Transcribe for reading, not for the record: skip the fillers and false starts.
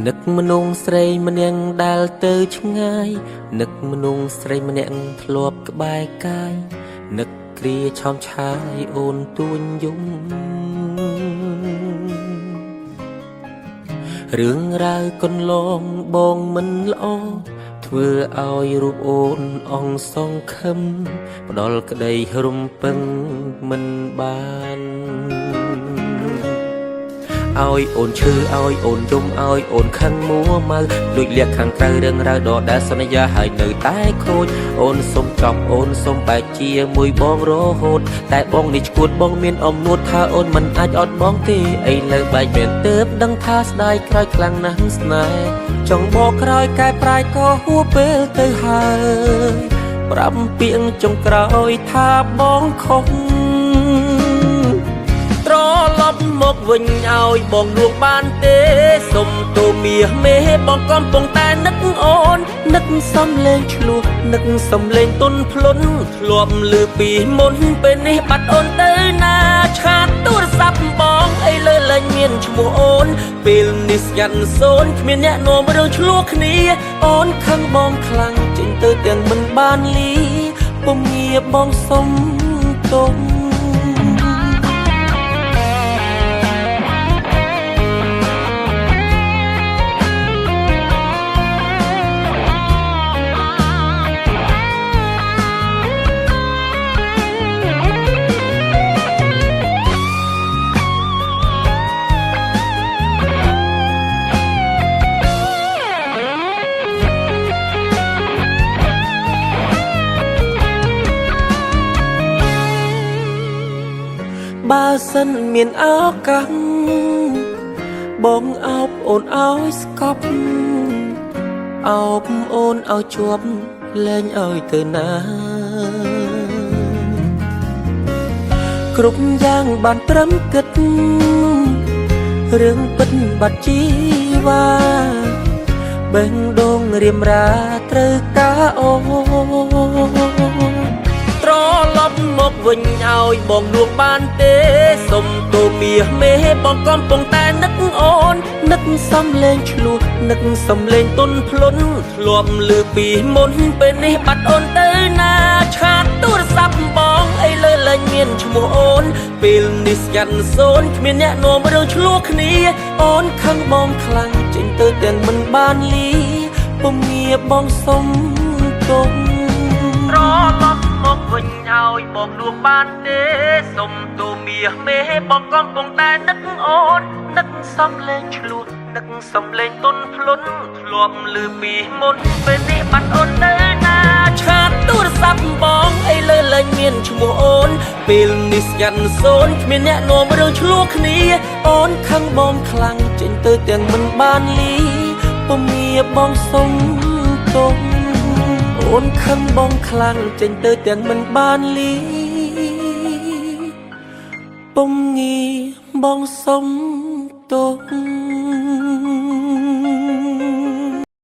នឹកមនុស្សស្រីម្នាក់ដែលទៅឆ្ងាយនឹកមនុស្សស្រីម្នាក់ធ្លាប់ក្បែរកាយនឹកគ្រាឆោមឆាយអូនទួញយំរឿងរ៉ាវកន្លងបងមិនល្អធ្វើឲ្យរូបអូនអងសងខឹមផ្ដល់ក្តីរំពឹងមិនបានឲ្យអូនឈឺឲ្យអូនយំឲ្យអូនខឹងមួម៉ៅដូចលៀកខាងក្រៅរឿងរ៉ាវដដែលសន្យាហើយនៅតែខូចអូនសុំចប់អូនសុំបែកជាមួយបងរហូតតែបងនេះឈួតបងមានអំនួតថាអូនមិនអាចអត់បងទេឥឡូវបែកមែនទើបដឹងថាស្ដាយក្រោយខ្លាំងណាស់ស្នេហ៍ចង់បកក្រោយកែប្រែក៏ហួពេលទៅហើយប្រាប់ពាក្យចុងក្រោយថាបងខុសត្រឡប់មកវិញឲ្យបងលួងបានទេសុំទូមាសមេបងកំពុងតែនឹកអូននឹកសំលេងឆ្លោះនឹកសំលេងទុនភ្លុនធ្លាប់លឺពីមុនពេលនេះបាត់អូនទៅណាឆាតទូរស័ព្ទបងអីលើលែងមានឈ្មោះអូនពេលនេះស្ងាត់សូនគ្មានអ្នកនាំរឿងឆ្លោះគ្នាអូនខឹងបងខ្លាំងចេញទៅទាំងមិនបានលីពុំងារបងសុំទុំបើសិនមានឱកាសបងអោបអូនឲ្យស្កប់អោបអូនឲ្យជាប់លែងឲ្យទៅណាគ្រប់យ៉ាងបានត្រឹមគិតរឿងពិតបាត់ជីវ៉ាបេះដូងរៀមរាត្រូវការអូត្រឡប់មកវិញឲ្យបងលួងបានទេសុំទូមាសមេបងកំពុងតែនឹកអូននឹកសំលេងឆ្លោះនឹកសំលេងទុនភ្លុនធ្លាប់លឺពីមុនពេលនេះបាត់អូនទៅណាឆាតទូរស័ព្ទបងអីលើលែងមានឈ្មោះអូនពេលនេះស្ងាត់សូនគ្មានអ្នកនាំរឿងឆ្លោះគ្នាអូនខឹងបងខ្លាំងចេញទៅទាំងមិនបានលីពុំងារបងសុំទុំត្រឡប់មកវិញឲ្យបងលួងបានទេសុំទូមាសមេបងកំពុងតែនឹកអូននឹកសំលេងឆ្លោះនឹកសំលេងទុនភ្លុនធ្លាប់លឺពីមុនពេលនេះបាត់អូនទៅណាឆាតទូរស័ព្ទបងអីលើលែងមានឈ្មោះអូនពេលនេះស្ងាត់សូនគ្មានអ្នកនាំរឿងឆ្លោះគ្នាអូនខឹងបងខ្លាំងចេញទៅទាំងមិនបានលីពុំងារបងសុំទុំអូនខឹងបងខ្លាំងចេញទៅទាំងមិនបានលីពុំងារបងសុំទុំ